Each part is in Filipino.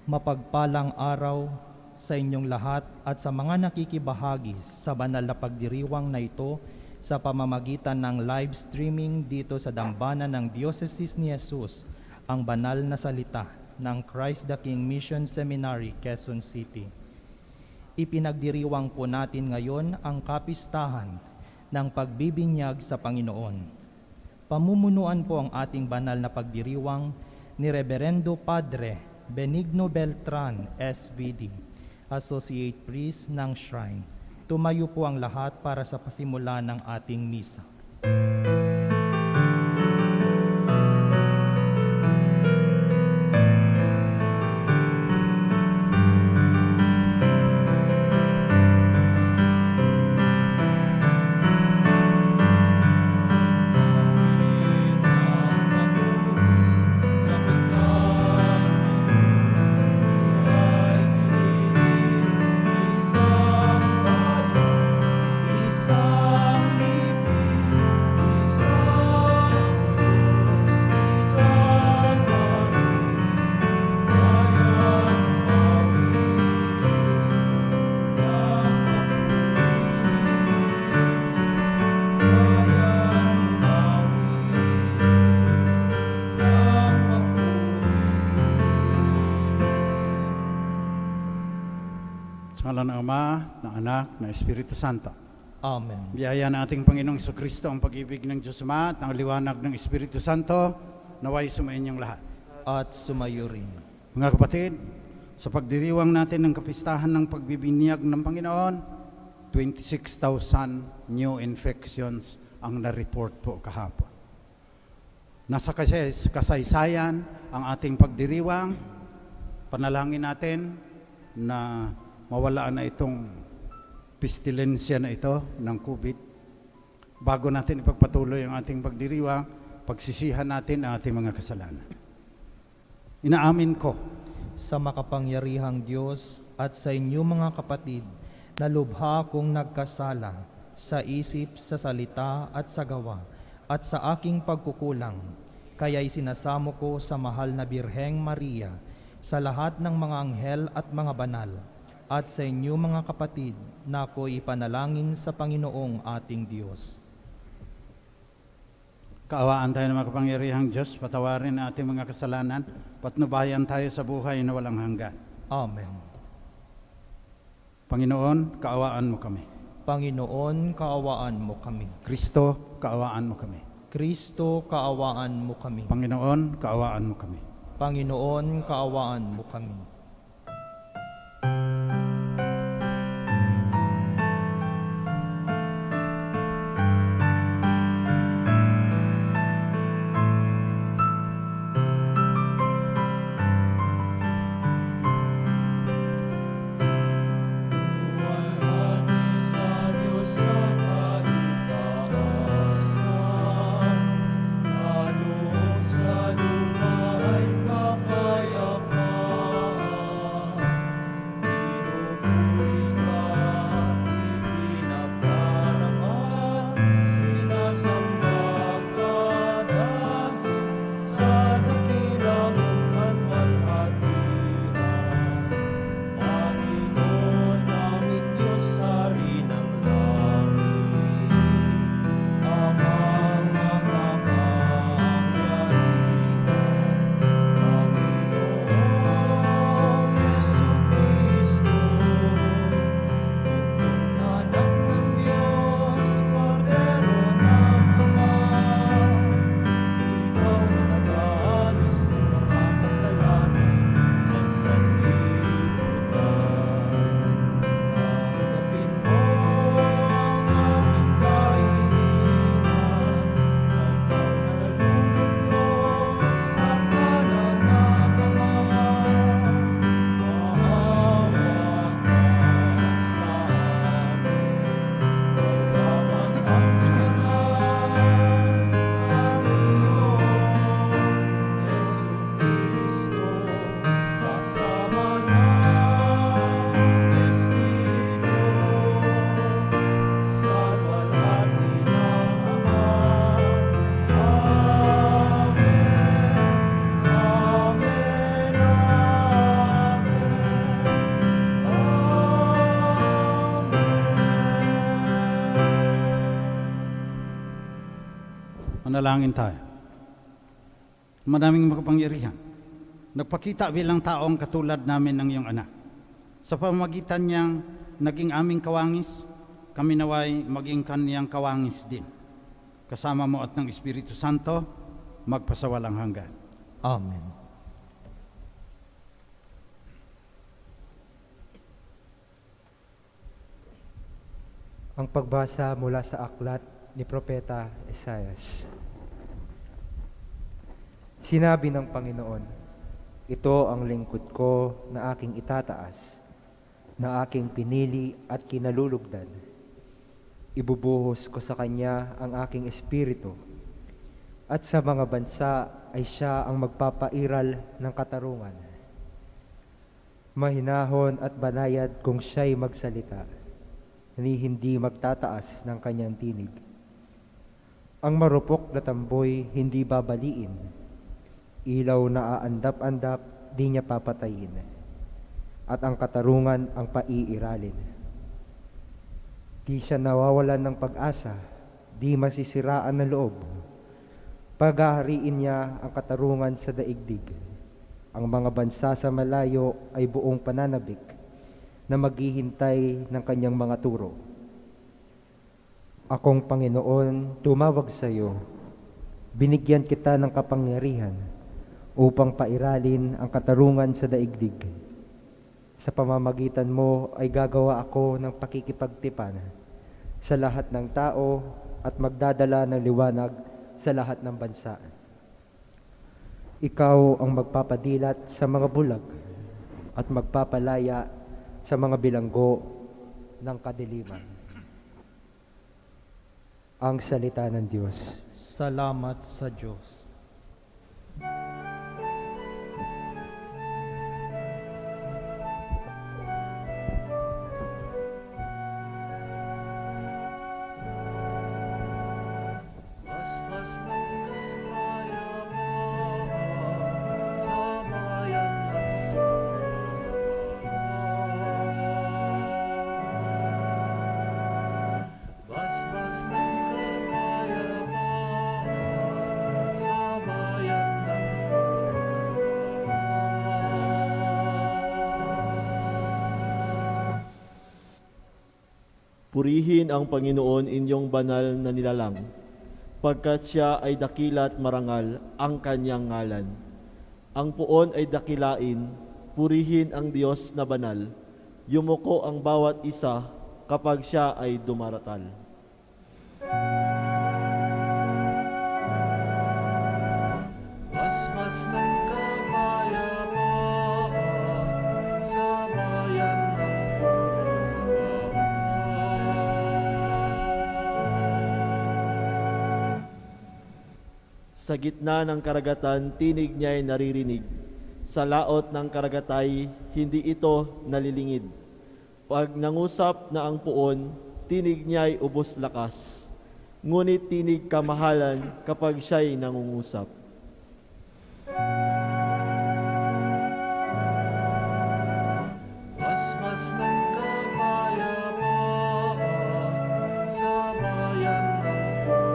Mapagpalang araw sa inyong lahat at sa mga nakikibahagi sa banal na pagdiriwang na ito sa pamamagitan ng live streaming dito sa dambana ng Diocese ni Jesus, ang banal na salita ng Christ the King Mission Seminary, Quezon City. Ipinagdiriwang po natin ngayon ang kapistahan ng pagbibinyag sa Panginoon. Pamumunuan po ang ating banal na pagdiriwang ni Reverendo Padre Benigno Beltran, SVD, Associate Priest ng Shrine. Tumayo po ang lahat para sa pasimula ng ating misa. Sa ngalan ng Ama, ng Anak, ng Espiritu Santo. Amen. Biyaya ng ating Panginoong Jesucristo, ang pag-ibig ng Diyos Ama at ang liwanag ng Espiritu Santo, naway sumainyong lahat. At sumayo rin. Mga kapatid, sa pagdiriwang natin ng kapistahan ng pagbibinyag ng Panginoon, 26,000 new infections ang na-report po kahapon. Nasa kasaysayan ang ating pagdiriwang, panalangin natin na mawala na itong pestilensya na ito ng COVID. Bago natin ipagpatuloy ang ating pagdiriwang, pagsisihan natin ang ating mga kasalanan. Inaamin ko Sa makapangyarihang Diyos at sa inyo mga kapatid, na lubha kong nagkasala sa isip, sa salita at sa gawa, at sa aking pagkukulang. Kaya'y sinasamo ko sa mahal na Birheng Maria, sa lahat ng mga anghel at mga banal, at sa inyo mga kapatid, na ako'y ipanalangin sa Panginoong ating Diyos. Kaawaan tayo ng makapangyarihang Diyos, patawarin ang ating mga kasalanan, patnubayan tayo sa buhay na walang hanggan. Amen. Panginoon, kaawaan mo kami. Panginoon, kaawaan mo kami. Kristo, kaawaan mo kami. Kristo, kaawaan mo kami. Panginoon, kaawaan mo kami. Panginoon, kaawaan mo kami. Sa lupa ay kapayapaan. Manalangin tayo. Madaming makapangyarihan. Nagpakita bilang taong katulad namin ng iyong anak. Sa pamamagitan niyang naging aming kawangis, kami naway maging kaniyang kawangis din. Kasama mo at ng Espiritu Santo, magpasawalang hanggan. Amen. Ang pagbasa mula sa aklat ni Propeta Isaias. Sinabi ng Panginoon, ito ang lingkod ko na aking itataas, na aking pinili at kinalulugdan. Ibubuhos ko sa kanya ang aking espiritu, at sa mga bansa ay siya ang magpapairal ng katarungan. Mahinahon at banayad kung siya'y magsalita, ni hindi magtataas ng kanyang tinig. Ang marupok na tamboy hindi babaliin, ilaw na aandap-andap di niya papatayin, at ang katarungan ang paiiralin. Di siya nawawalan ng pag-asa, di masisiraan ng loob. Paghahariin niya ang katarungan sa daigdig. Ang mga bansa sa malayo ay buong pananabik na maghihintay ng kanyang mga turo. Akong Panginoon, tumawag sa iyo. Binigyan kita ng kapangyarihan upang pairalin ang katarungan sa daigdig. Sa pamamagitan mo ay gagawa ako ng pakikipagtipan sa lahat ng tao at magdadala ng liwanag sa lahat ng bansa. Ikaw ang magpapadilat sa mga bulag at magpapalaya sa mga bilanggo ng kadiliman. Ang salita ng Diyos. Salamat sa Diyos. Basbas ng kapayapaan sa bayan ng Tuhan. Basbas ng kapayapaan sa bayan ng Tuhan. Purihin ang Panginoon inyong banal na nilalang, pagkat siya ay dakilat marangal ang kanyang ngalan. Ang puon ay dakilain, purihin ang Diyos na banal, yumuko ang bawat isa kapag siya ay dumaratal. Basbas ng kapayapaan sa bayan ng Tuhan. Sa gitna ng karagatan, tinig niya'y naririnig. Sa laot ng karagatay, hindi ito nalilingid. Pag nangusap na ang puon, tinig niya'y ubos lakas. Ngunit tinig kamahalan kapag siya'y nangungusap. Basbas ng kapayapaan sa bayan ng Tuhan.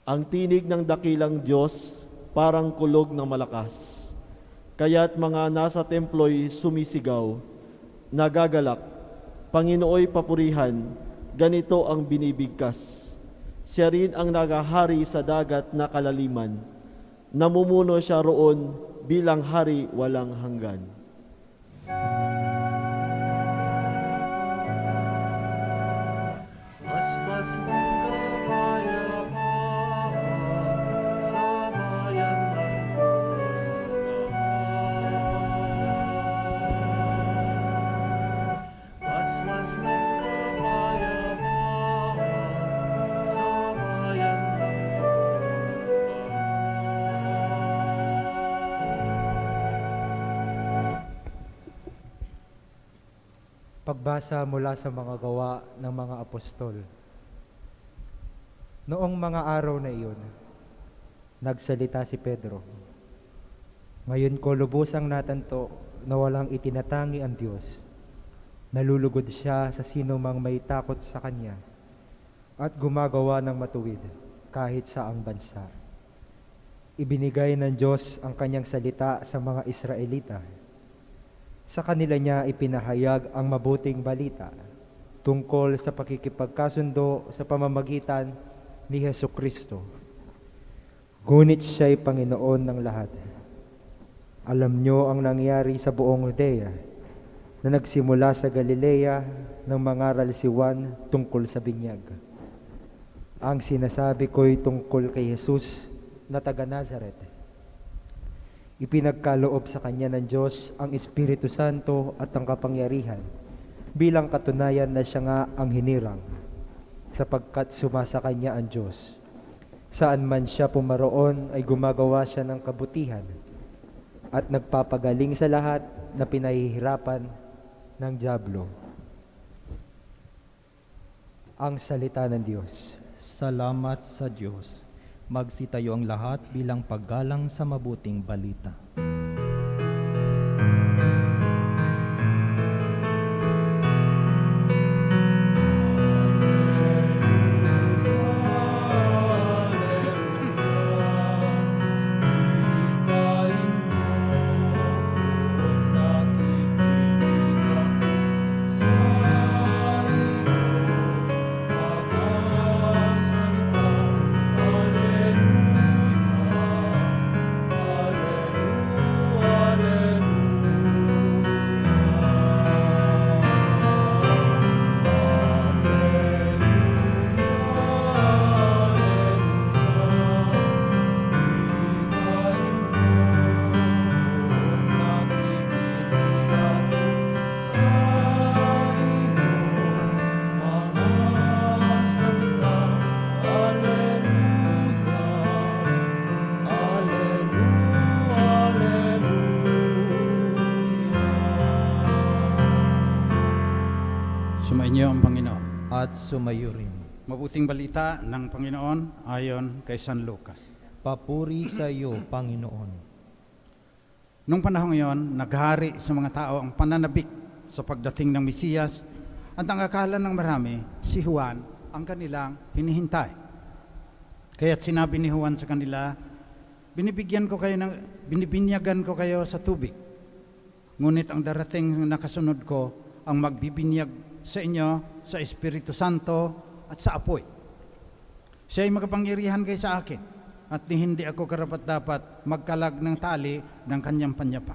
Ang tinig ng dakilang Diyos parang kulog ng malakas. Kaya't mga nasa templo'y sumisigaw, nagagalak, Panginooy papurihan, ganito ang binibigkas. Siya rin ang nagahari sa dagat na kalaliman. Namumuno siya roon bilang hari walang hanggan. Basbas ng kapayapaan sa bayan ng Tuhan. Basbas ng kapayapaan sa bayan ng Tuhan. Pagbasa mula sa mga gawa ng mga apostol. Noong mga araw na iyon, nagsalita si Pedro. Ngayon ko lubusang natanto na walang itinatangi ang Diyos. Nalulugod siya sa sino mang may takot sa kanya at gumagawa ng matuwid kahit saang bansa. Ibinigay ng Diyos ang kanyang salita sa mga Israelita. Sa kanila niya ipinahayag ang mabuting balita tungkol sa pakikipagkasundo sa pamamagitan ni Hesukristo. Ngunit siya'y Panginoon ng lahat. Alam niyo ang nangyari sa buong Judea na nagsimula sa Galilea ng mangaral si Juan tungkol sa binyag. Ang sinasabi ko'y tungkol kay Jesus na taga Nazaret. Ipinagkaloob sa kanya ng Diyos ang Espiritu Santo at ang kapangyarihan bilang katunayan na siya nga ang hinirang, sapagkat sumasa kanya ang Diyos. Saan man siya pumaroon ay gumagawa siya ng kabutihan at nagpapagaling sa lahat na pinahihirapan ng dyablo. Ang salita ng Diyos. Salamat sa Diyos. Magsitayo ang lahat bilang paggalang sa mabuting balita. Sumainyo ang Panginoon. At sumayo rin. Mabuting balita ng Panginoon ayon kay San Lucas. Papuri sa iyo, Panginoon. Nung panahon ngayon, naghari sa mga tao ang pananabik sa pagdating ng Mesiyas at ang akala ng marami, si Juan ang kanilang hinihintay. Kaya't sinabi ni Juan sa kanila, binibinyagan ko kayo sa tubig. Ngunit ang darating na kasunod ko ang magbibinyag sa inyo sa Espiritu Santo at sa apoy. Siya ay makapangyarihan kay sa akin at hindi ako karapat-dapat magkalag ng tali ng kanyang panyapak.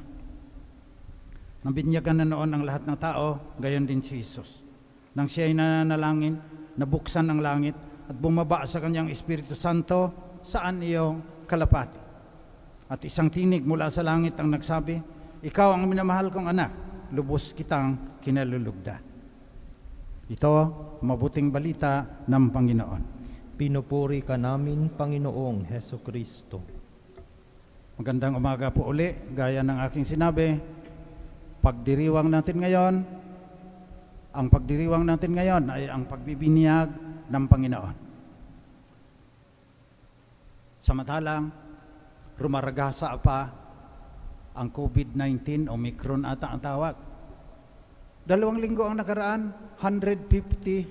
Nabinyagan na noon ang lahat ng tao, gayon din si Jesus. Nang siya ay nananalangin, nabuksan ang langit at bumaba sa kanyang Espiritu Santo saan iyong kalapati. At isang tinig mula sa langit ang nagsabi, "Ikaw ang minamahal kong anak, lubos kitang kinalulugdan." Ito, mabuting balita ng Panginoon. Pinupuri ka namin, Panginoong Hesukristo. Magandang umaga po uli, gaya ng aking sinabi, pagdiriwang natin ngayon, ang pagdiriwang natin ngayon ay ang pagbibinyag ng Panginoon. Samantalang, rumaragasa pa ang COVID-19, Omicron ata ang tawag. 2 linggo ang nakaraan, 150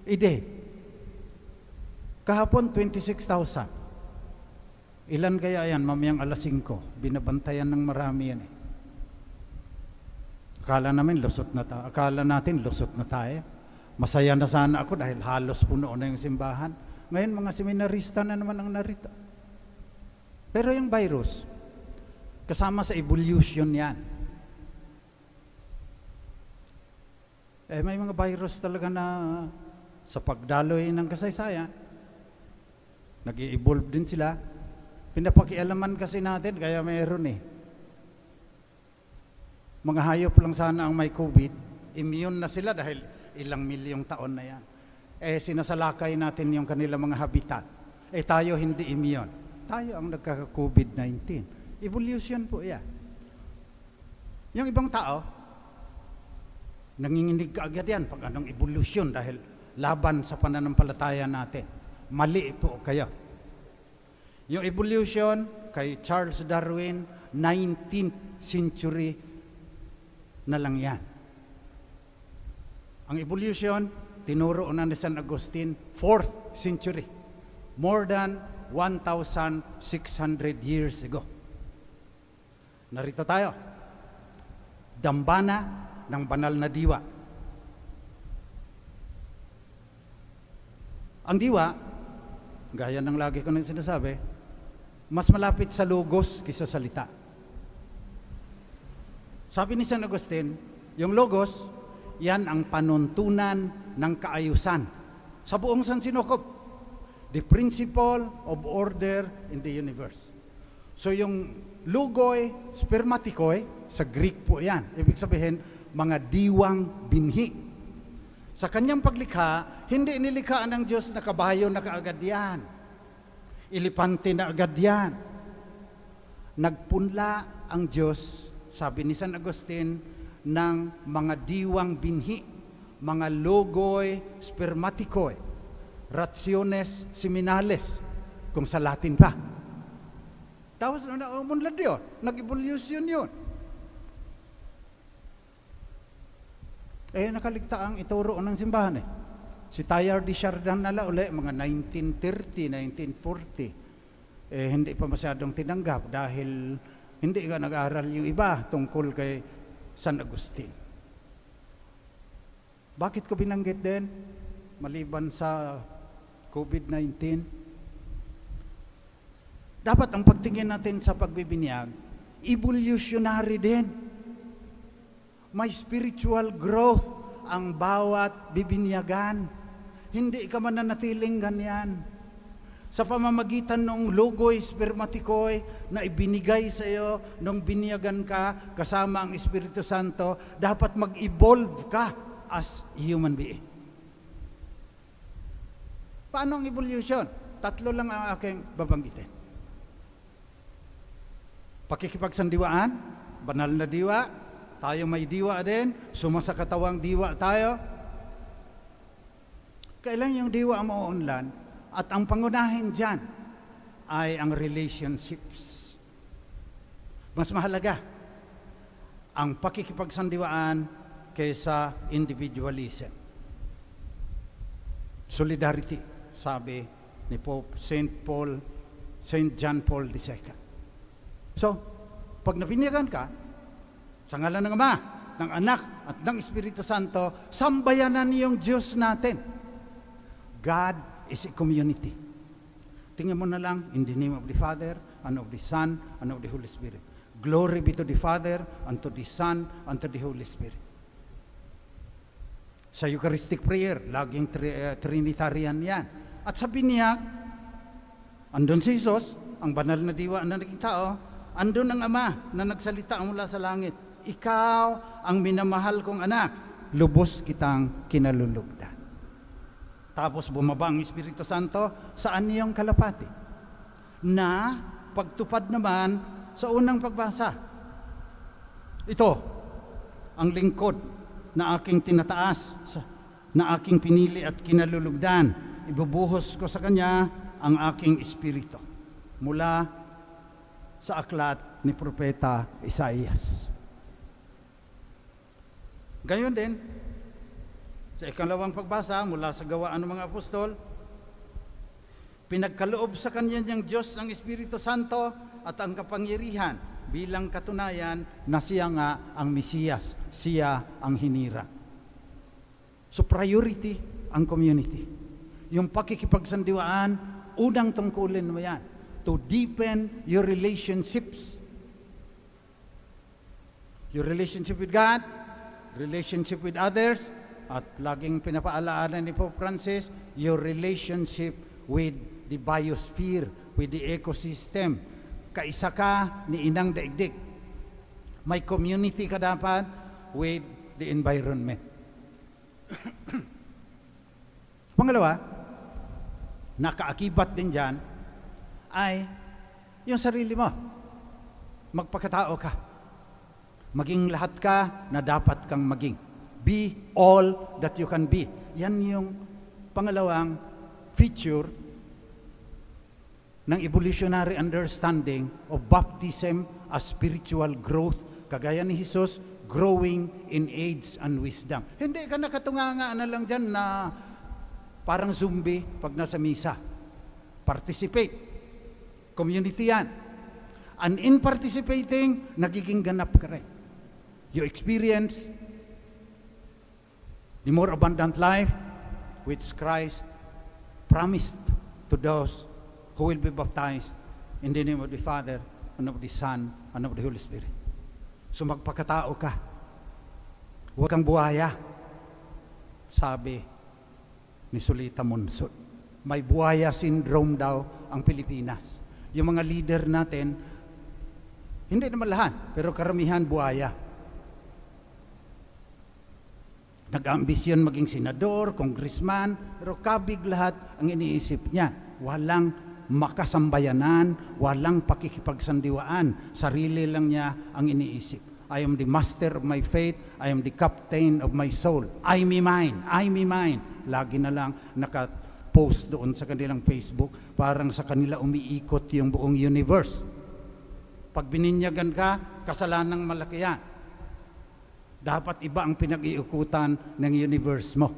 a day. Kahapon, 26,000. Ilan kaya yan mamayang alas 5? Binabantayan ng marami yan eh. Akala natin lusot na tayo. Masaya na sana ako dahil halos puno na yung simbahan. Ngayon mga seminarista na naman ang narito. Pero yung virus, kasama sa evolution yan. May mga virus talaga na sa pagdaloy ng kasaysayan, nag-i-evolve din sila. Pinapakialaman kasi natin, kaya mayroon eh. Mga hayop lang sana ang may COVID, immune na sila dahil ilang milyong taon na yan. Sinasalakay natin yung kanilang mga habitat. Tayo hindi immune. Tayo ang nagka-COVID-19. Evolution po yan. Yung ibang tao, nanginginig ka agad yan pag anong evolution dahil laban sa pananampalataya natin. Mali po kayo. Yung evolution kay Charles Darwin, 19th century na lang yan. Ang evolution, tinuro na ni San Agustin, 4th century. More than 1,600 years ago. Narito tayo. Dambana ng banal na diwa. Ang diwa, gaya ng lagi ko nang sinasabi, mas malapit sa logos kaysa salita. Sabi ni San Agustin, yung logos, yan ang panuntunan ng kaayusan sa buong sansinukob. The principle of order in the universe. So yung logoi, spermatikoy, sa Greek po yan. Ibig sabihin, mga diwang binhi. Sa kanyang paglikha, hindi inilikhaan ng Diyos na kabayo na kaagad yan. Ilipante na agad yan. Nagpunla ang Diyos, sabi ni San Agustin, ng mga diwang binhi, mga logoi, spermatikoy, rationes seminales, kung sa Latin pa. Tapos, umunlad yun. Nag-evolution yun. Nakaligtaang ituro ng simbahan eh. Si Teilhard de Chardin nala uli, mga 1930, 1940. Hindi pa masyadong tinanggap dahil hindi ka nag-aaral yung iba tungkol kay San Agustin. Bakit ko binanggit din? Maliban sa COVID-19, dapat ang pagtingin natin sa pagbibinyag, evolutionary din. May spiritual growth ang bawat bibinyagan. Hindi ka mananatiling ganyan. Sa pamamagitan ng logoi spermatikoy na ibinigay sa iyo nung binyagan ka kasama ang Espiritu Santo, dapat mag-evolve ka as human being. Paano ang evolution? 3 lang ang aking babanggitin. Pakikipagsandiwaan, banal na diwa, tayo may diwa din, sumasakatawang diwa tayo. Kailan yung diwa ang mauunlan? At ang pangunahin dyan ay ang relationships. Mas mahalaga ang pakikipagsandiwaan kaysa individualism. Solidarity, sabi ni Pope St. John Paul II. So, pag napinyagan ka, sa ngalan ng Ama, ng Anak, at ng Espiritu Santo, sambayanan yung Diyos natin. God is a community. Tingnan mo na lang, in the name of the Father, and of the Son, and of the Holy Spirit. Glory be to the Father, and to the Son, and to the Holy Spirit. Sa Eucharistic prayer, laging Trinitarian yan. At sa binyag, andun si Jesus, ang banal na diwa na naging tao, andun ang Ama na nagsalita mula sa langit. Ikaw ang minamahal kong anak, lubos kitang kinalulugdan. Tapos bumaba ang Espiritu Santo, saan niyong kalapati? Na pagtupad naman sa unang pagbasa. Ito, ang lingkod na aking tinataas, na aking pinili at kinalulugdan. Ibubuhos ko sa kanya ang aking espiritu. Mula sa aklat ni Propeta Isaías. Gayon din, sa ikalawang pagbasa mula sa Gawaan ng mga Apostol, pinagkaloob sa kanya niyang Diyos ang Espiritu Santo at ang kapangyarihan bilang katunayan na siya nga ang Mesiyas, siya ang hinira. So priority ang community. Yung pakikipagsandiwaan, unang tungkulin mo yan, to deepen your relationships. Your relationship with God, relationship with others, at laging pinapaalala ni Pope Francis, your relationship with the biosphere, with the ecosystem. Kaisa ka ni Inang Daigdig. May community ka dapat with the environment. Pangalawa, nakaakibat din dyan, ay yung sarili mo. Magpakatao ka. Maging lahat ka na dapat kang maging. Be all that you can be. Yan yung pangalawang feature ng evolutionary understanding of baptism as spiritual growth. Kagaya ni Jesus, growing in age and wisdom. Hindi ka nakatunganga na lang dyan na parang zombie pag nasa misa. Participate. Community yan. And in participating, nagiging ganap ka rin. You experience the more abundant life which Christ promised to those who will be baptized in the name of the Father, and of the Son, and of the Holy Spirit. So magpakatao ka. Huwag kang buhaya. Sabi ni Sulita Monsod. May buhaya syndrome daw ang Pilipinas. Yung mga leader natin, hindi naman lahat, pero karamihan buhaya. Nag-ambisyon maging senador, congressman, pero kabig lahat ang iniisip niya. Walang makasambayanan, walang pakikipagsandiwaan. Sarili lang niya ang iniisip. I am the master of my faith, I am the captain of my soul. I me mine, I me mine. Lagi na lang naka-post doon sa kanilang Facebook, parang sa kanila umiikot yung buong universe. Pag bininyagan ka, kasalanang malaki yan. Dapat iba ang pinag-iukutan ng universe mo.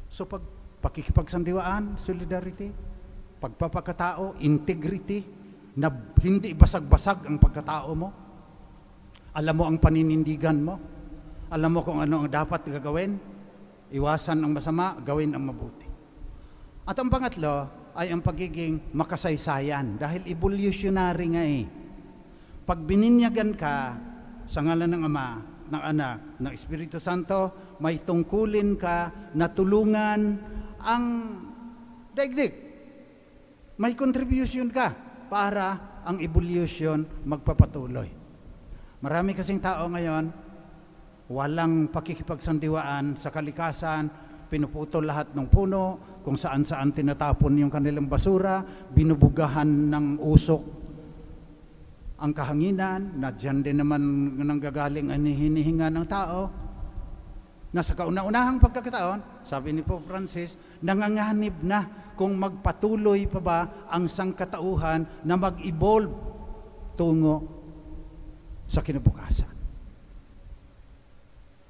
So pag pakikipagsandiwaan, solidarity, pagpapakatao, integrity, na hindi basag-basag ang pagkatao mo. Alam mo ang paninindigan mo. Alam mo kung ano ang dapat gagawin. Iwasan ang masama, gawin ang mabuti. At ang pangatlo ay ang pagiging makasaysayan. Dahil evolutionary nga eh. Pag bininyagan ka sa ngalan ng Ama, ng Anak, ng Espiritu Santo, may tungkulin ka na tulungan ang daigdig. May contribution ka para ang evolution magpapatuloy. Marami kasing tao ngayon, walang pakikipagsandiwaan sa kalikasan, pinuputol lahat ng puno, kung saan-saan tinatapon yung kanilang basura, binubugahan ng usok ang kahanginan, na dyan din naman nanggagaling ang hinihinga ng tao. Nasa kauna-unahang pagkakataon, sabi ni Pope Francis, nanganganib na kung magpatuloy pa ba ang sangkatauhan na mag-evolve tungo sa kinabukasan.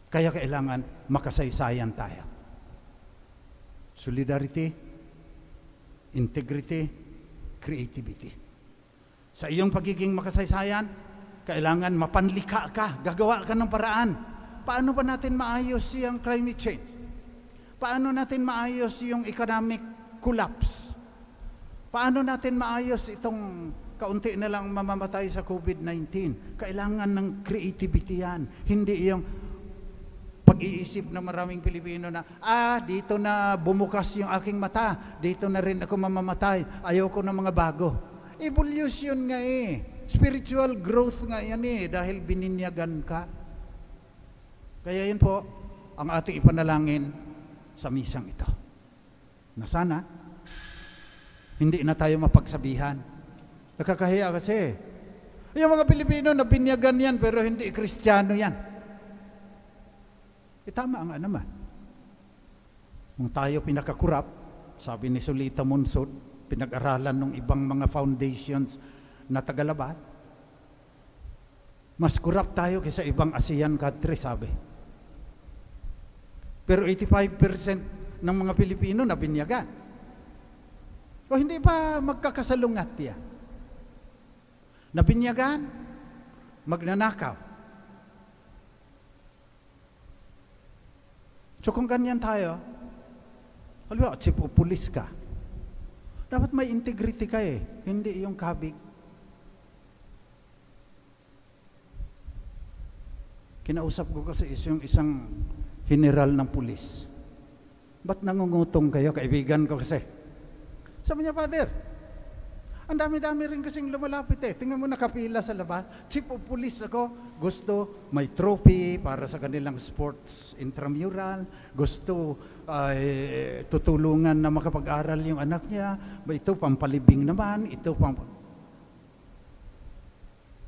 Kaya kailangan makasaysayan tayo. Solidarity, integrity, creativity. Sa iyong pagiging makasaysayan, kailangan mapanlika ka, gagawa ka ng paraan. Paano ba natin maayos yung climate change? Paano natin maayos yung economic collapse? Paano natin maayos itong kaunti na lang mamamatay sa COVID-19? Kailangan ng creativity yan. Hindi yung pag-iisip ng maraming Pilipino na, dito na bumukas yung aking mata, dito na rin ako mamamatay, ayoko ng mga bago. Evolution nga eh. Spiritual growth nga yan eh, dahil bininyagan ka. Kaya yun po, ang ating ipanalangin sa misang ito. Na sana, hindi na tayo mapagsabihan. Nakakahiya kasi. Yung mga Pilipino na binyagan yan, pero hindi Kristiyano yan. Tama nga naman. Kung tayo pinakakurap, sabi ni Sulita Monsod, pinag-aralan ng ibang mga foundations na tagalabas, mas kurap tayo kaysa ibang ASEAN country, sabi. Pero 85% ng mga Pilipino na binyagan. O hindi ba magkakasalungat yan? Nabinyagan, magnanakaw. So kung ganyan tayo, halimbawa, chief of police ka, dapat may integrity ka eh, hindi yung kabig. Kinausap ko kasi yung isang general ng pulis. Ba't nangungutong kayo? Kaibigan ko kasi. Sabi niya, Father, ang dami-dami rin kasing lumalapit eh. Tingnan mo nakapila sa labas. Chief of police ako. Gusto may trophy para sa kanilang sports intramural. Gusto tutulungan na makapag-aral yung anak niya. Ito pampalibing naman. Ito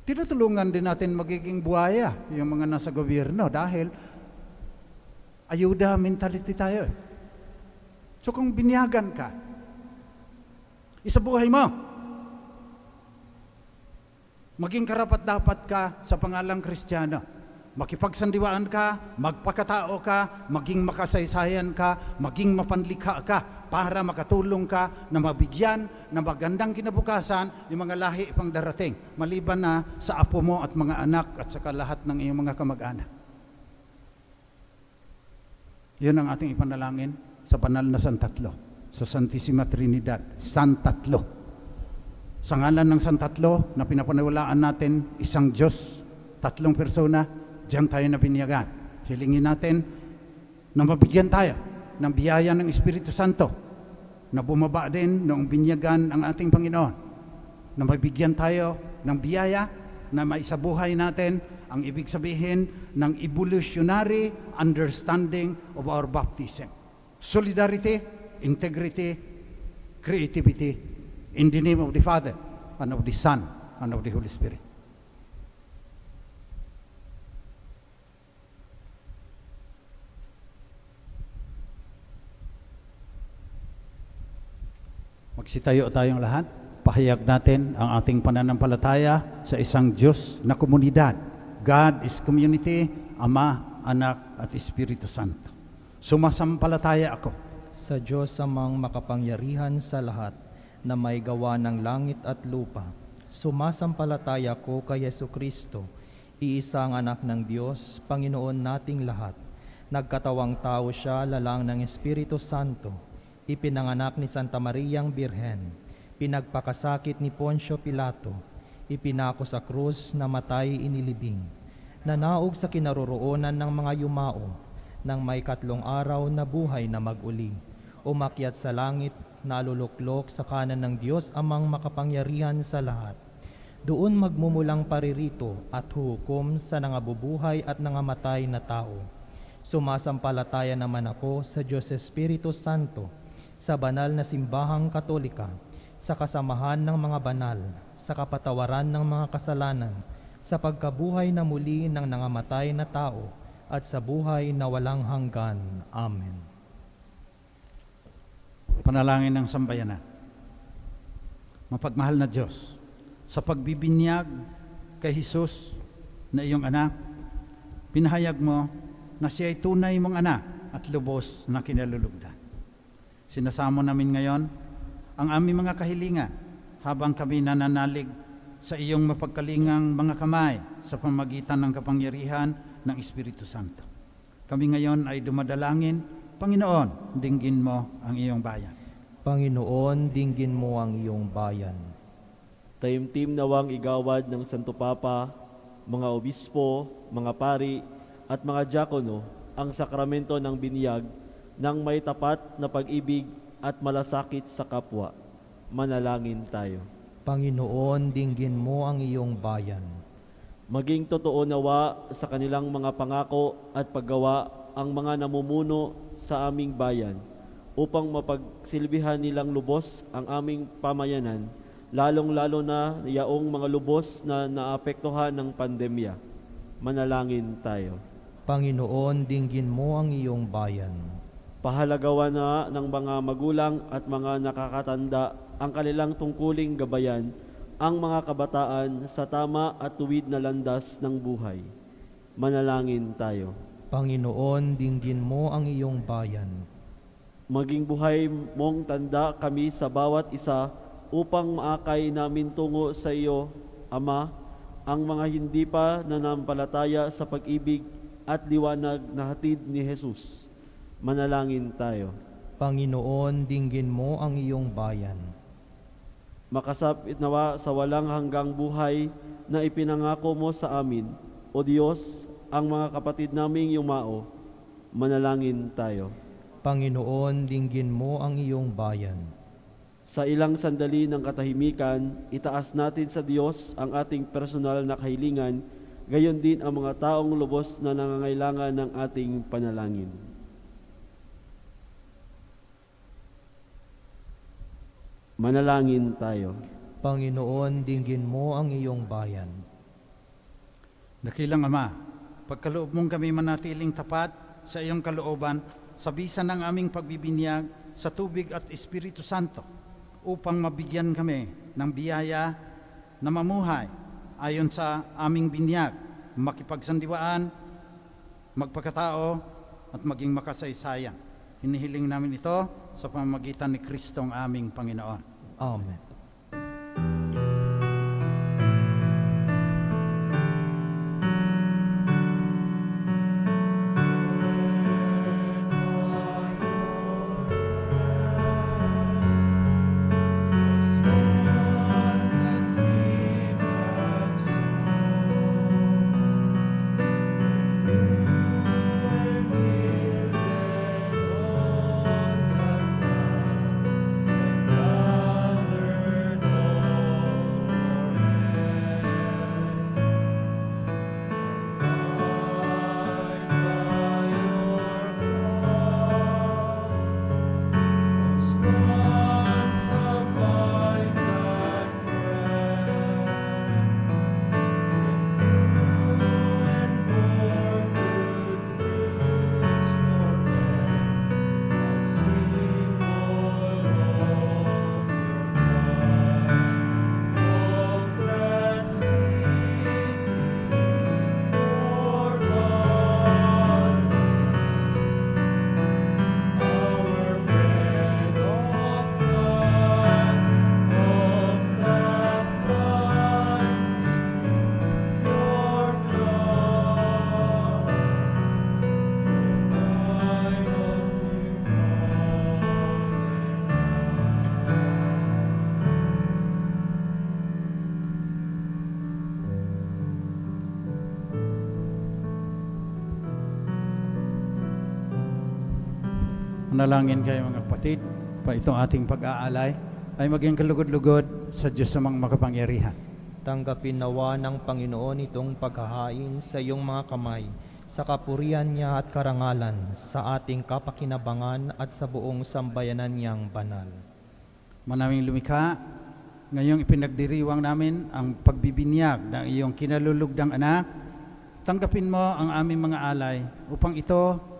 tinutulungan din natin magiging buhaya yung mga nasa gobyerno dahil ayuda mentality tayo. So kung binyagan ka, isabuhay mo. Maging karapat-dapat ka sa pangalang Kristiyano. makipagsandiwaan ka, magpakatao ka, maging makasaysayan ka, maging mapanlikha ka para makatulong ka na mabigyan ng magandang kinabukasan yung mga lahi pang darating, maliban na sa apo mo at mga anak at saka lahat ng iyong mga kamag-anak. Yun ang ating ipanalangin sa banal na Santatlo, sa Santissima Trinidad, Santatlo. Sa ngalan ng Santatlo na pinapaniwalaan natin, isang Diyos, tatlong persona, diyan tayo na binyagan. Hilingin natin na mabigyan tayo ng biyaya ng Espiritu Santo na bumaba din noong binyagan ang ating Panginoon. Na mabigyan tayo ng biyaya na maisabuhay natin ang ibig sabihin ng evolutionary understanding of our baptism. Solidarity, integrity, creativity, in the name of the Father, and of the Son, and of the Holy Spirit. Magsitayo tayong lahat. Pahayag natin ang ating pananampalataya sa isang Diyos na komunidad. God is community, Ama, Anak, at Espiritu Santo. Sumasampalataya ako Sa Diyos amang makapangyarihan sa lahat, na may gawa ng langit at lupa. Sumasampalataya ko kay Jesucristo, iisang anak ng Diyos, Panginoon nating lahat. Nagkatawang tao siya, lalang ng Espiritu Santo. Ipinanganak ni Santa Mariang Birhen. Pinagpakasakit ni Poncio Pilato. Ipinako sa krus, namatay, inilibing. Nanaog sa kinaroroonan ng mga yumao, nang may 3 araw na buhay na mag-uli. Umakyat sa langit, naluluklok sa kanan ng Diyos amang makapangyarihan sa lahat. Doon magmumulang paririto at hukom sa nangabubuhay at nangamatay na tao. Sumasampalataya naman ako sa Diyos Espiritu Santo, sa banal na simbahang katolika, sa kasamahan ng mga banal, sa kapatawaran ng mga kasalanan, sa pagkabuhay na muli ng nangamatay na tao, at sa buhay na walang hanggan. Amen. Panalangin ng sambayanan. Mapagmahal na Diyos, sa pagbibinyag kay Jesus na iyong anak, pinahayag mo na siya ay tunay mong anak at lubos na kinalulugdan. Sinasamo namin ngayon ang aming mga kahilingan habang kami nananalig sa iyong mapagkalingang mga kamay sa pamagitan ng kapangyarihan ng Espiritu Santo. Kami ngayon ay dumadalangin, Panginoon, dinggin mo ang iyong bayan. Panginoon, dinggin mo ang iyong bayan. Taimtim nawang igawad ng Santo Papa, mga obispo, mga pari, at mga diakono ang sakramento ng binyag ng may tapat na pag-ibig at malasakit sa kapwa. Manalangin tayo. Panginoon, dinggin mo ang iyong bayan. Maging totoo nawa sa kanilang mga pangako at paggawa ang mga namumuno sa aming bayan upang mapagsilbihan nilang lubos ang aming pamayanan, lalong-lalo na yaong mga lubos na naapektuhan ng pandemya. Manalangin tayo. Panginoon, dinggin mo ang iyong bayan. Pahalagawan na ng mga magulang at mga nakakatanda ang kanilang tungkuling gabayan ang mga kabataan sa tama at tuwid na landas ng buhay. Manalangin tayo. Panginoon, dinggin mo ang iyong bayan. Maging buhay mong tanda kami sa bawat isa upang maakay namin tungo sa iyo, Ama, ang mga hindi pa nanampalataya sa pag-ibig at liwanag na hatid ni Jesus. Manalangin tayo. Panginoon, dinggin mo ang iyong bayan. Makasapit nawa sa walang hanggang buhay na ipinangako mo sa amin, O Diyos, ang mga kapatid naming yumao. Manalangin tayo. Panginoon, dinggin mo ang iyong bayan. Sa ilang sandali ng katahimikan, itaas natin sa Diyos ang ating personal na kahilingan, gayon din ang mga taong lubos na nangangailangan ng ating panalangin. Manalangin tayo. Panginoon, dinggin mo ang iyong bayan. Dakilang Ama, pagkaloob mong kami manatiling tapat sa iyong kalooban, sa bisa ng aming pagbibinyag sa tubig at Espiritu Santo, upang mabigyan kami ng biyaya na mamuhay ayon sa aming binyag, makipagsandiwaan magpakatao at maging makasaysayan. Hinihiling namin ito sa pamamagitan ni Kristong aming Panginoon. Amen. Manalangin kayo mga kapatid, pa itong ating pag-aalay ay maging kalugod-lugod sa Diyos sa mga makapangyarihan. Tanggapin nawa ng Panginoon itong paghahain sa iyong mga kamay, sa kapurihan niya at karangalan, sa ating kapakinabangan at sa buong sambayanan niyang banal. Manaming lumikha, ngayong ipinagdiriwang namin ang pagbibinyag ng iyong kinalulugdang anak, tanggapin mo ang aming mga alay upang ito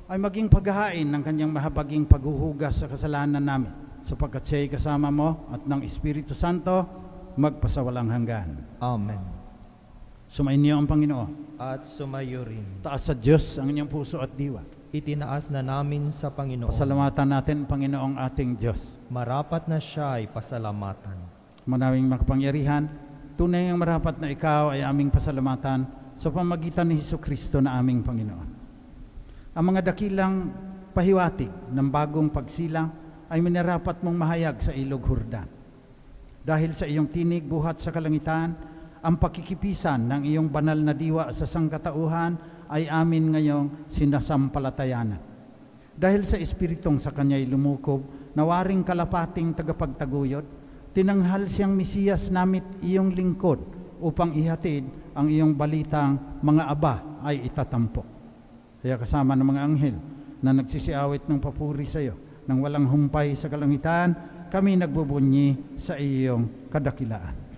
ay maging paghahain ng kanyang mahabaging paghuhugas sa kasalanan namin, sapagkat siya'y kasama mo at ng Espiritu Santo magpasawalang hanggan. Amen. Sumainyo ang Panginoon. At sumayo rin. Taas sa Diyos ang inyong puso at diwa. Itinaas na namin sa Panginoon. Pasalamatan natin, Panginoong ating Diyos. Marapat na siya ay pasalamatan. Manawing makapangyarihan, tunay ang marapat na ikaw ay aming pasalamatan sa pamagitan ni Hesukristo na aming Panginoon. Ang mga dakilang pahiwatig ng bagong pagsilang ay minarapat mong mahayag sa ilog Jordan. Dahil sa iyong tinig buhat sa kalangitan, ang pakikipisan ng iyong banal na diwa sa sangkatauhan ay amin ngayong sinasampalatayanan. Dahil sa Espiritong sa kanya'y lumukob, nawaring kalapating tagapagtaguyod, tinanghal siyang Mesiyas namit iyong lingkod upang ihatid ang iyong balitang mga aba ay itatampok. Kaya kasama ng mga anghel na nagsisiawit ng papuri sa iyo, nang walang humpay sa kalangitan, kami nagbubunyi sa iyong kadakilaan.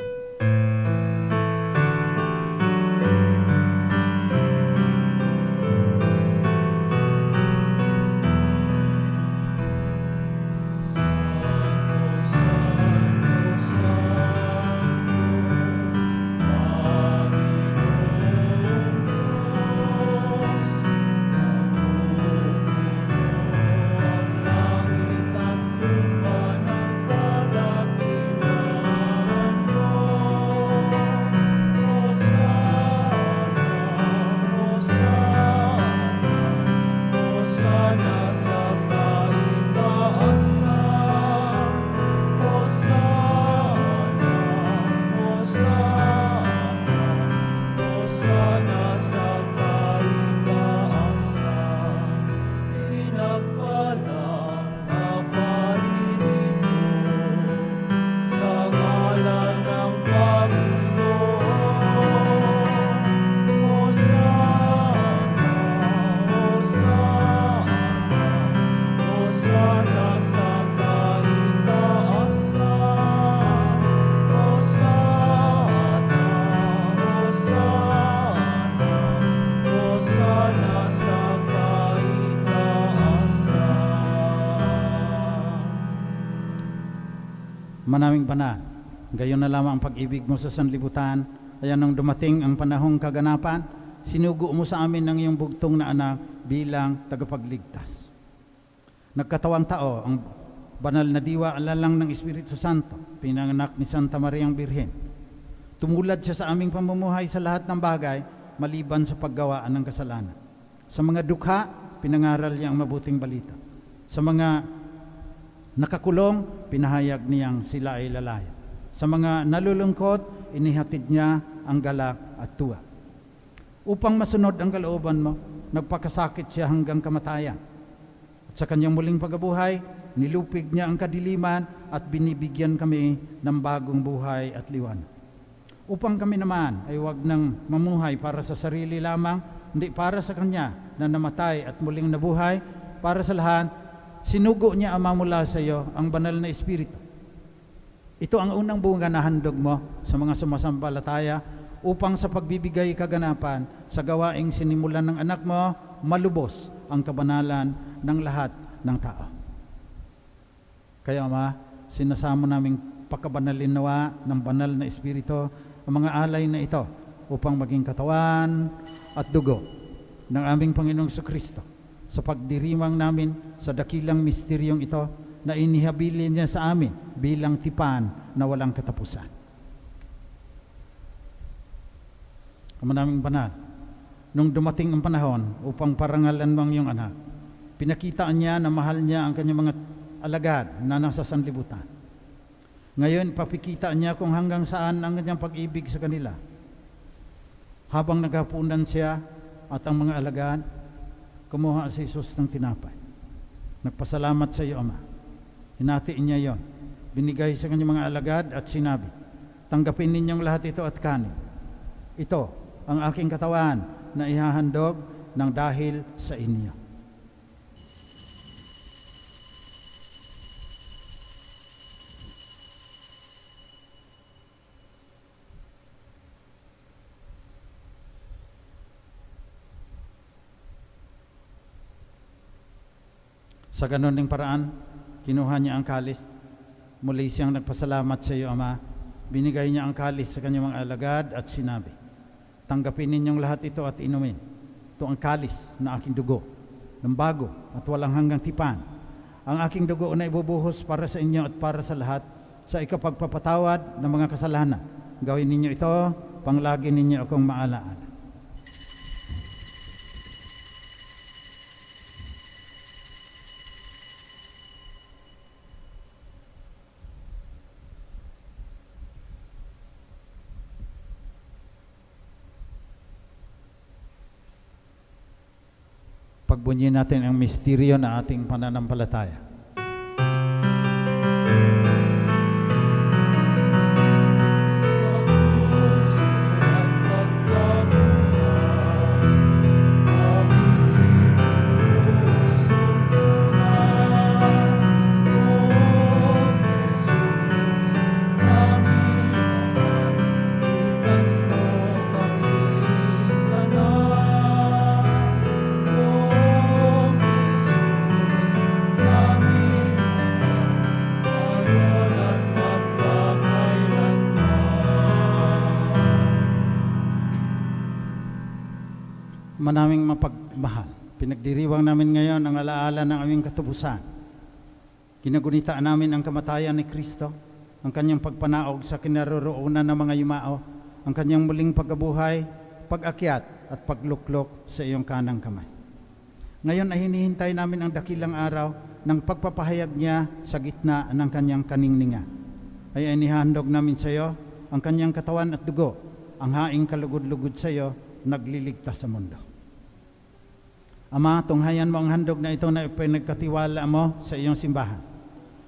Manaming Banal, gayon na lamang ang pag-ibig mo sa sanlibutan, kaya nang dumating ang panahong kaganapan, sinugo mo sa amin ang iyong bugtong na anak bilang tagapagligtas. Nagkatawang tao, ang banal na diwa alalang ng Espiritu Santo, pinanganak ni Santa Mariang Birhen. Tumulad siya sa aming pamumuhay sa lahat ng bagay, maliban sa paggawaan ng kasalanan. Sa mga dukha, pinangaral niya ang mabuting balita. Sa mga nakakulong, pinahayag niyang sila ay lalaya. Sa mga nalulungkot, inihatid niya ang galak at tuwa. Upang masunod ang kalooban mo, nagpakasakit siya hanggang kamatayan. At sa kanyang muling pagkabuhay, nilupig niya ang kadiliman at binibigyan kami ng bagong buhay at liwanag. Upang kami naman ay huwag nang mamuhay para sa sarili lamang, hindi para sa Kanya na namatay at muling nabuhay, para sa lahat, sinugo niya Ama mula sa iyo ang banal na Espiritu. Ito ang unang bunga na handog mo sa mga sumasampalataya upang sa pagbibigay kaganapan sa gawaing sinimulan ng anak mo, malubos ang kabanalan ng lahat ng tao. Kaya Ama, sinasamo naming pagkabanalin nawa ng banal na Espiritu ang mga alay na ito upang maging katawan at dugo ng aming Panginoong Kristo sa pagdiriwang namin sa dakilang misteryong ito na inihabilin niya sa amin bilang tipan na walang katapusan. Ama naming banal, nung dumating ang panahon upang parangalan mo ang iyong anak, pinakitaan niya na mahal niya ang kanyang mga alagad na nasa sanlibutan. Ngayon, papikitaan niya kung hanggang saan ang kanyang pag-ibig sa kanila. Habang naghapunan siya at ang mga alagad, kumuha si Jesus ng tinapay. Nagpasalamat sa iyo, Ama. Hinatiin niya yon. Binigay sa kanyang mga alagad at sinabi, tanggapin ninyong lahat ito at kanin. Ito ang aking katawan na ihahandog ng dahil sa inyo. Sa ganon ding paraan, kinuha niya ang kalis. Muli siyang nagpasalamat sa iyo, Ama. Binigay niya ang kalis sa kanyang mga alagad at sinabi, tanggapin ninyong lahat ito at inumin. Ito ang kalis na aking dugo, ng bago at walang hanggang tipan. Ang aking dugo na ibubuhos para sa inyo at para sa lahat sa ikapagpapatawad ng mga kasalanan. Gawin ninyo ito, panglagi ninyo akong maalaala. Pagbunyin natin ang misteryo na ating pananampalataya. Manaming mapagmahal, pinagdiriwang namin ngayon ang alaala ng aming katubusan. Ginagunitaan namin ang kamatayan ni Kristo, ang kanyang pagpanaog sa kinaroroonan ng mga yumao, ang kanyang muling pagkabuhay, pag-akyat at pagluklok sa iyong kanang kamay. Ngayon ay hinihintay namin ang dakilang araw ng pagpapahayag niya sa gitna ng kanyang kaningninga. Ay inihandog namin sa iyo ang kanyang katawan at dugo, ang haing kalugod-lugod sa iyo, nagliligtas sa mundo. Ama, tunghayan mo ang handog na ito na ipinagkatiwala mo sa iyong simbahan.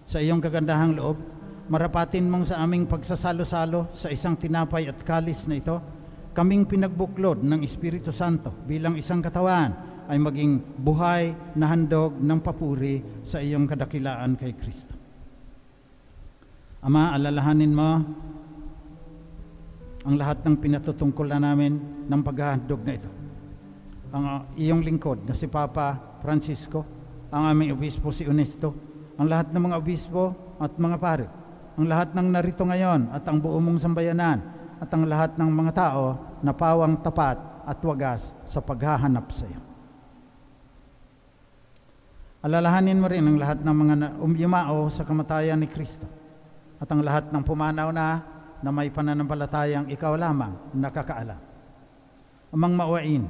Sa iyong kagandahang loob, marapatin mong sa aming pagsasalo-salo sa isang tinapay at kalis na ito, kaming pinagbuklod ng Espiritu Santo bilang isang katawan ay maging buhay na handog ng papuri sa iyong kadakilaan kay Kristo. Ama, alalahanin mo ang lahat ng pinatutungkulan namin ng paghahandog na ito. Ang iyong lingkod na si Papa Francisco, ang aming obispo si Ernesto, ang lahat ng mga obispo at mga pare, ang lahat ng narito ngayon at ang buong mong sambayanan at ang lahat ng mga tao na pawang tapat at wagas sa paghahanap sa iyo. Alalahanin mo rin ang lahat ng mga yumao sa kamatayan ni Kristo at ang lahat ng pumanaw na may pananampalatayang ikaw lamang nakakaalam. Amang maawain,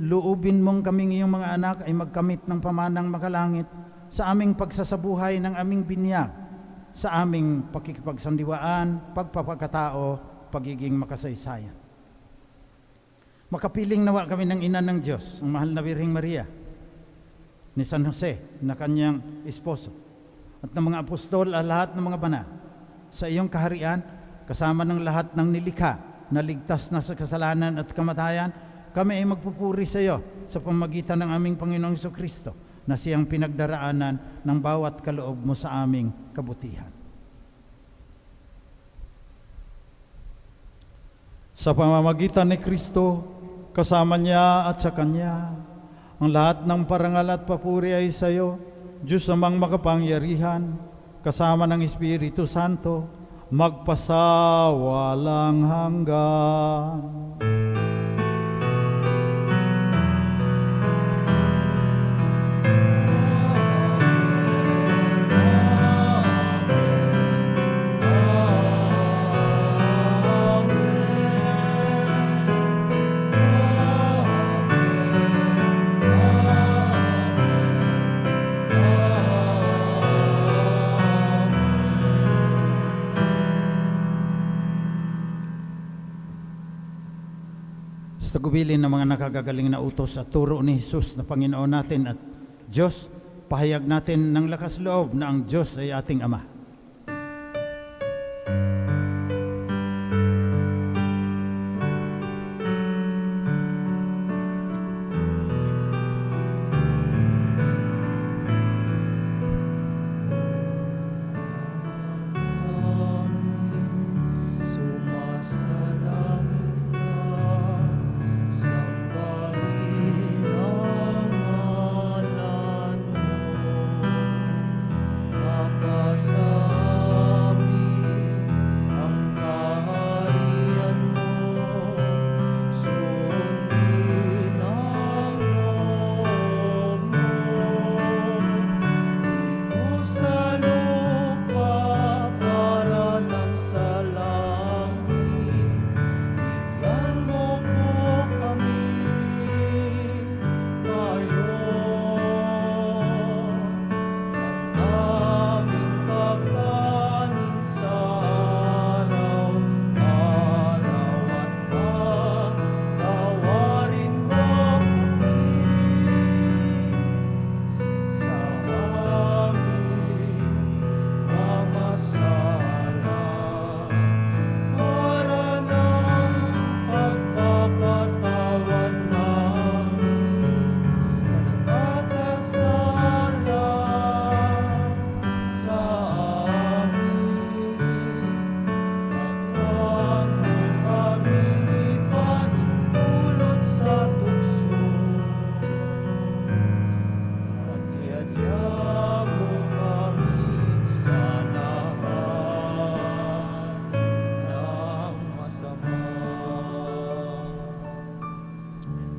luubin mong kaming iyong mga anak ay magkamit ng pamanang makalangit sa aming pagsasabuhay ng aming binyag, sa aming pakikipagsandiwaan, pagpapakatao, pagiging makasaysayan. Makapiling nawa kami ng ina ng Diyos, ang mahal na Birheng Maria, ni San Jose na kanyang esposo, at ng mga apostol at lahat ng mga banal, sa iyong kaharian, kasama ng lahat ng nilikha na ligtas na sa kasalanan at kamatayan, kami ay magpupuri sa iyo sa pamamagitan ng aming Panginoong Jesucristo, na siyang pinagdaraanan ng bawat kaloob mo sa aming kabutihan. Sa pamamagitan ni Kristo, kasama niya at sa Kanya, ang lahat ng parangal at papuri ay sa iyo, Diyos amang makapangyarihan, kasama ng Espiritu Santo, magpasawalang hanggan. Sa tagubilin ng mga nakagagaling na utos at turo ni Jesus na Panginoon natin at Diyos, pahayag natin ng lakas loob na ang Diyos ay ating Ama.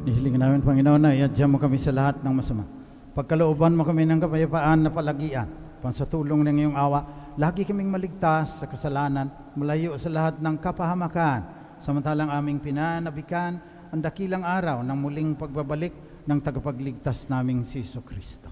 Ihilingin namin, Panginoon, na iadya mo kami sa lahat ng masama. Pagkalooban mo kami ng kapayapaan na palagian, pansatulong ng iyong awa, lagi kaming maligtas sa kasalanan, malayo sa lahat ng kapahamakan, samantalang aming pinanabikan ang dakilang araw ng muling pagbabalik ng tagapagligtas naming si Jesucristo.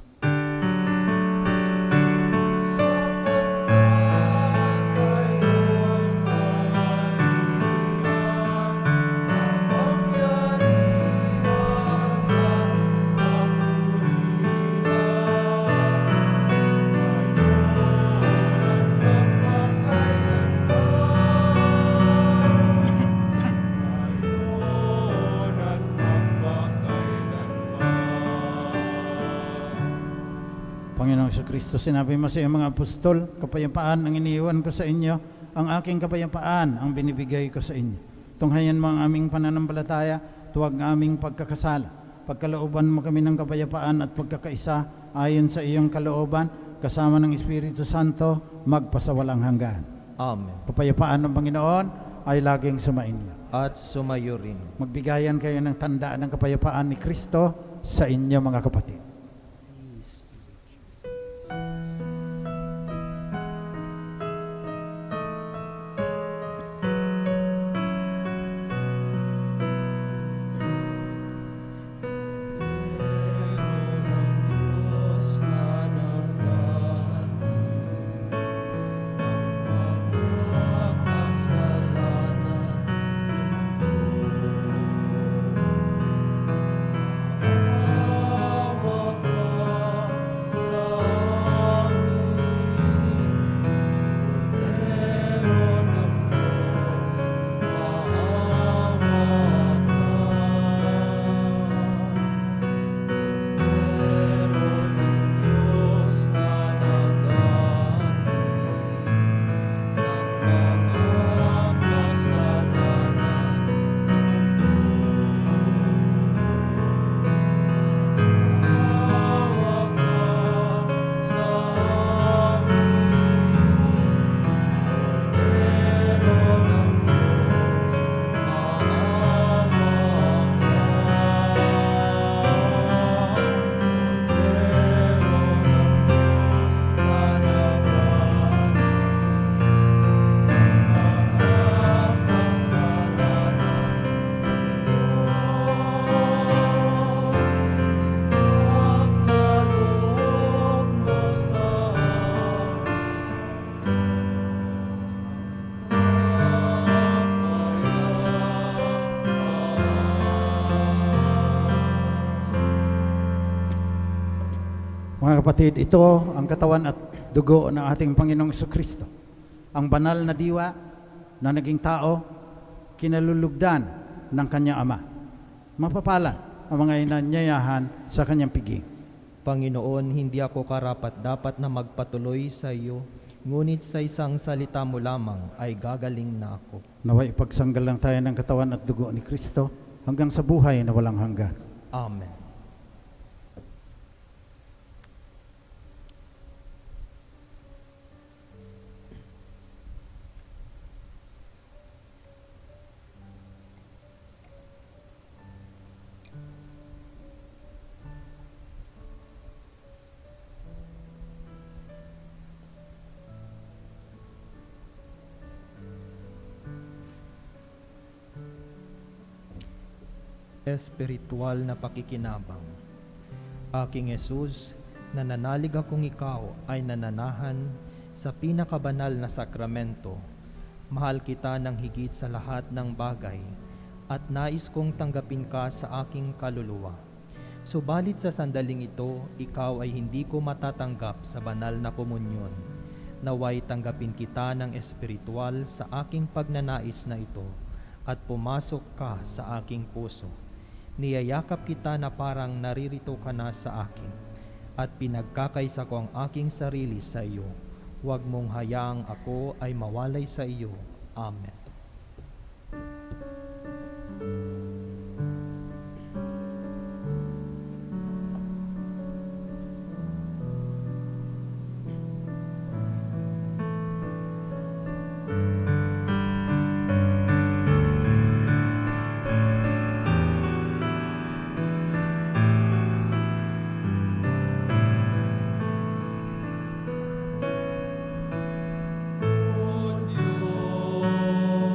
Panginoong Jesucristo, sinabi mo sa iyong mga apostol, kapayapaan ang iniiwan ko sa inyo, ang aking kapayapaan ang binibigay ko sa inyo. Tunghayan mo ang aming pananampalataya, tuwag ang aming pagkakasala. Pagkalooban mo kami ng kapayapaan at pagkakaisa, ayon sa iyong kalooban, kasama ng Espiritu Santo, magpasawalang hanggan. Amen. Kapayapaan ng Panginoon, ay laging sumainyo. at sumayo rin. Magbigayan kayo ng tandaan ng kapayapaan ni Kristo sa inyo mga kapatid. Mga kapatid, ito ang katawan at dugo ng ating Panginoong Kristo. Ang banal na diwa na naging tao, kinalulugdan ng kanyang Ama. Mapapalan ang mga inanyayahan sa kanyang piging. Panginoon, hindi ako karapat-dapat na magpatuloy sa iyo, ngunit sa isang salita mo lamang ay gagaling na ako. Naway ipagsanggal lang tayo ng katawan at dugo ni Kristo hanggang sa buhay na walang hanggan. Amen. Espiritual na pakikinabang. Aking Jesus, nananalig akong ikaw ay nananahan sa pinakabanal na sakramento. Mahal kita ng higit sa lahat ng bagay at nais kong tanggapin ka sa aking kaluluwa. Subalit sa sandaling ito, ikaw ay hindi ko matatanggap sa banal na komunyon. Naway tanggapin kita ng espiritual sa aking pagnanais na ito at pumasok ka sa aking puso. Niyayakap kita na parang naririto ka na sa akin at pinagkakaisa ko ang aking sarili sa iyo. Huwag mong hayaang ako ay mawalay sa iyo. Amen. O Diyos, na naglingap sa mga banal na gawain, sa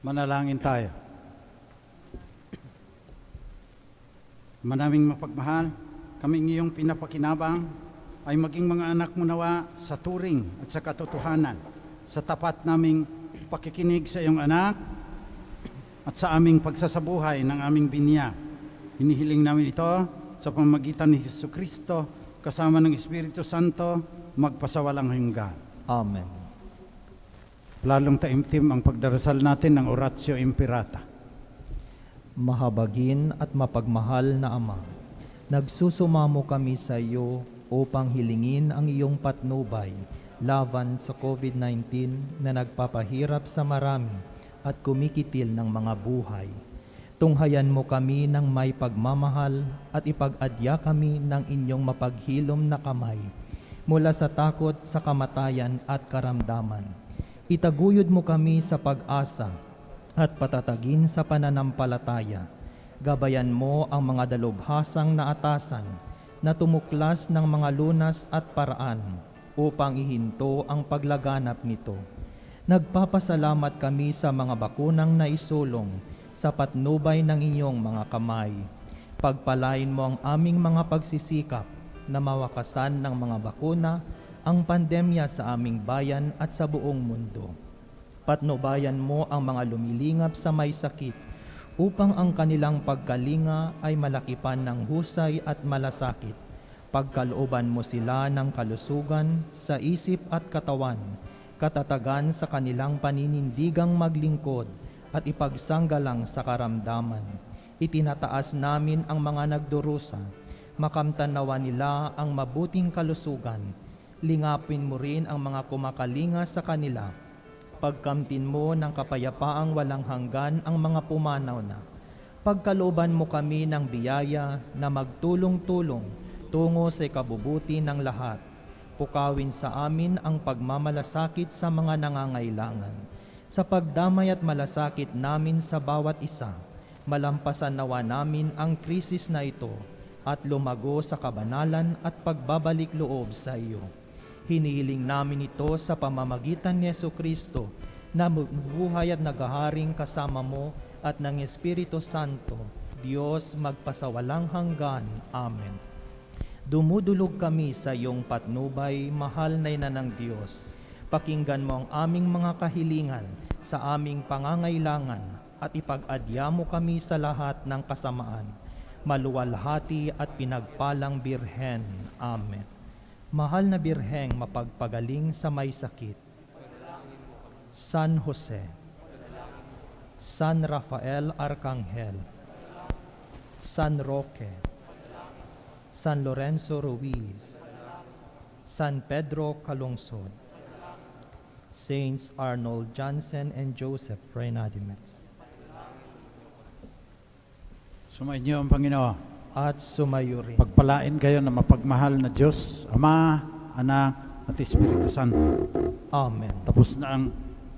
Manalangin tayo. Manaming mapagmahal, kaming iyong pinapakinabang ay maging mga anak mo nawa sa turing at sa katotohanan, sa tapat naming pakikinig sa iyong anak at sa aming pagsasabuhay ng aming binyag. Hinihiling namin ito sa pamamagitan ni Jesucristo kasama ng Espiritu Santo magpasawalang hanggan. Amen. Lalong taimtim ang pagdarasal natin ng Oratio Imperata. Mahabagin at mapagmahal na Ama, nagsusumamo kami sa iyo upang hilingin ang iyong patnubay laban sa COVID-19 na nagpapahirap sa marami at kumikitil ng mga buhay. Tunghayan mo kami ng may pagmamahal at ipag-adya kami ng inyong mapaghilom na kamay mula sa takot sa kamatayan at karamdaman. Itaguyod mo kami sa pag-asa at patatagin sa pananampalataya. Gabayan mo ang mga dalubhasang na atasan na tumuklas ng mga lunas at paraan upang ihinto ang paglaganap nito. Nagpapasalamat kami sa mga bakunang naisulong sa patnubay ng inyong mga kamay. Pagpalain mo ang aming mga pagsisikap na mawakasan ng mga bakuna ang pandemya sa aming bayan at sa buong mundo. Patnubayan mo ang mga lumilingap sa may sakit upang ang kanilang pagkalinga ay malakipan ng husay at malasakit. Pagkalooban mo sila ng kalusugan sa isip at katawan, katatagan sa kanilang paninindigang maglingkod at ipagsanggalang sa karamdaman. Itinataas namin ang mga nagdurusa, makamtanawa nila ang mabuting kalusugan. Lingapin mo rin ang mga kumakalinga sa kanila. Pagkamtin mo ng kapayapaang walang hanggan ang mga pumanaw na. Pagkalooban mo kami ng biyaya na magtulong-tulong tungo sa ikabubuti ng lahat. Pukawin sa amin ang pagmamalasakit sa mga nangangailangan. Sa pagdamay at malasakit namin sa bawat isa, malampasan nawa namin ang krisis na ito at lumago sa kabanalan at pagbabalik loob sa iyo. Hinihiling namin ito sa pamamagitan ni Jesucristo na buhay at naghaharing kasama mo at ng Espiritu Santo, Diyos magpasawalang hanggan. Amen. Dumudulog kami sa iyong patnubay, mahal na ina ng Diyos. Pakinggan mo ang aming mga kahilingan sa aming pangangailangan at ipag-adya mo kami sa lahat ng kasamaan. Maluwalhati at pinagpalang Birhen. Amen. Mahal na Birheng mapagpagaling sa may sakit, San Jose, San Rafael Arcangel, San Roque, San Lorenzo Ruiz, San Pedro Calungsod, Saints Arnold Johnson and Joseph Reynadimes. Sumainyo ang Panginoon. At sumayo rin. Pagpalain kayo na mapagmahal na Diyos, Ama, Anak, at Espiritu Santo. Amen. Tapos na ang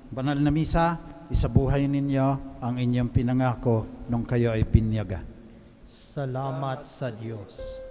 banal na misa, isabuhay ninyo ang inyong pinangako nung kayo ay binyaga. Salamat sa Diyos.